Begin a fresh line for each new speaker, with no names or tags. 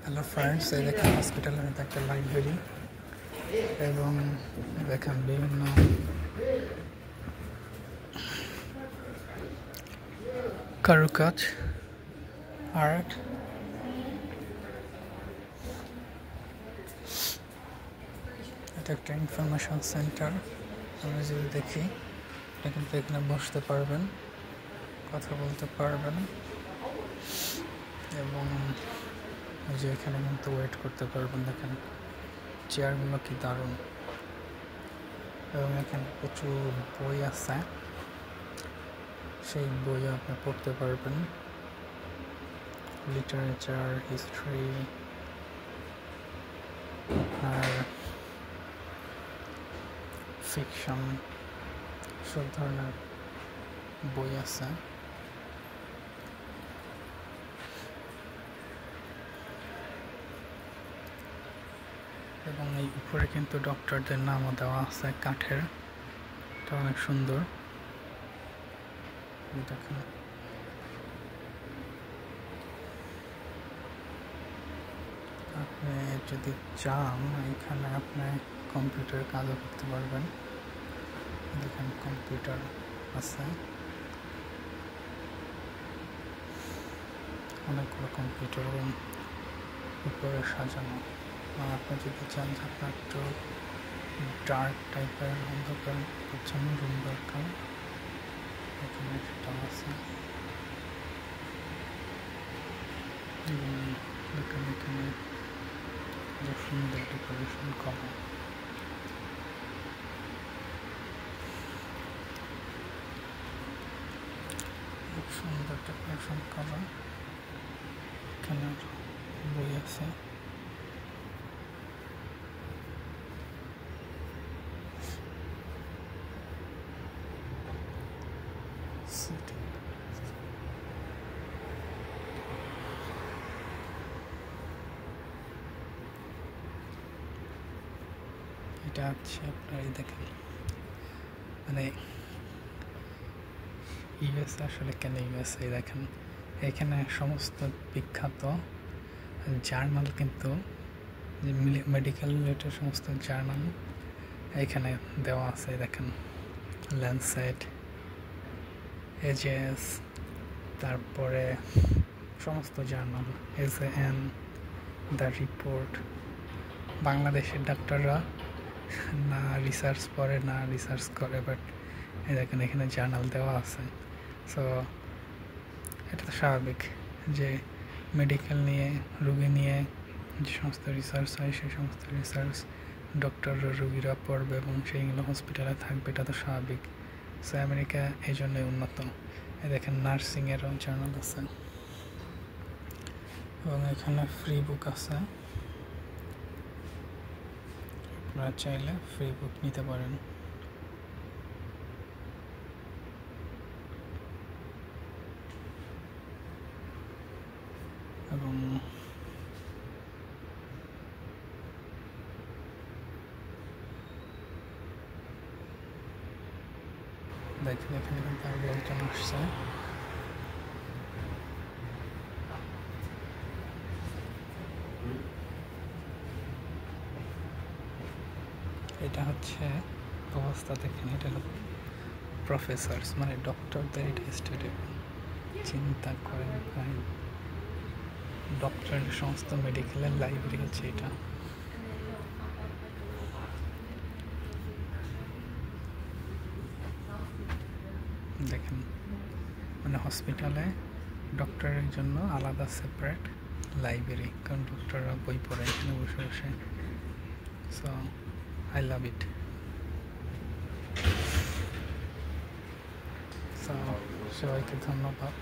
Hello friends, এই দেখেন হসপিটালের মধ্যে একটা লাইব্রেরি এবং দেখেন বিভিন্ন কারুকাজ, আর্ট। এটা একটা ইনফরমেশন সেন্টার। আমরা যদি দেখি, এটা কিন্তু এখানে বসতে পারবেন, কথা বলতে পারবেন এবং ওই যে এখানে কিন্তু ওয়েট করতে পারবেন। দেখেন চেয়ারগুলো কি দারুণ, এবং এখানে প্রচুর বই আছে, সেই বই আপনি পড়তে পারবেন। লিটারেচার, হিস্ট্রি, আর ফিকশন, সব ধরনের বই আছে। এবং এই উপরে কিন্তু ডক্টরদের নামও দেওয়া আছে কাঠের। এটা অনেক সুন্দর। দেখেন আপনি যদি চান এখানে আপনি কম্পিউটারে কাজও করতে পারবেন। দেখেন কম্পিউটার আছে, অনেকগুলো কম্পিউটার এবং উপরে সাজানো। আর আপনি যদি চান যে আপনার একটু ডার্ক টাইপের অন্ধকার পরিচ্ছন্ন রুম দরকার, এখানে সেটা আছে। এবং দেখেন এখানে সুন্দর ডেকোরেশন করা। খুব সুন্দর ডেকোরেশন করা। এখানে বই আছে। এটা হচ্ছে আপনার দেখেন, মানে ইউএস আসলে কেন ইউএসএ। দেখেন এখানে সমস্ত বিখ্যাত জার্নাল, কিন্তু মেডিকেল রিলেটেড সমস্ত জার্নাল এখানে দেওয়া আছে। দেখেন ল্যান্সেট, এজেস, তারপরে সমস্ত জার্নাল, এসএএন, দ্য রিপোর্ট। বাংলাদেশের ডাক্তাররা না রিসার্চ পড়ে না রিসার্চ করে, বাট এই দেখেন এখানে জার্নাল দেওয়া আছে। সো এটা তো স্বাভাবিক যে মেডিকেল নিয়ে, রুগী নিয়ে যে সমস্ত রিসার্চ হয় সেই সমস্ত রিসার্চ ডক্টররা রুগীরা পড়বে এবং সেইগুলো হসপিটালে থাকবে, এটা তো স্বাভাবিক। সো আমেরিকা এই জন্যই উন্নত। এই দেখেন নার্সিংয়েরও জার্নাল আছে এবং এখানে ফ্রি বুক আছে। আপনারা চাইলে ফ্রি বুক নিতে পারেন। এবং দেখেন এখানে কিন্তু আরো লোকজন আসছে। এটা হচ্ছে অবস্থা, দেখেন এটা হলো প্রফেসরস, মানে ডক্টরদের এটা স্টাডি। চিন্তা করেন ভাই, ডক্টরের সমস্ত মেডিকেলের লাইব্রেরি হচ্ছে এটা। দেখেন মানে হসপিটালে ডক্টরের জন্য আলাদা সেপারেট লাইব্রেরি, কারণ ডক্টররা বই পড়ে এখানে বসে বসে। So I love it. So সবাইকে ধন্যবাদ।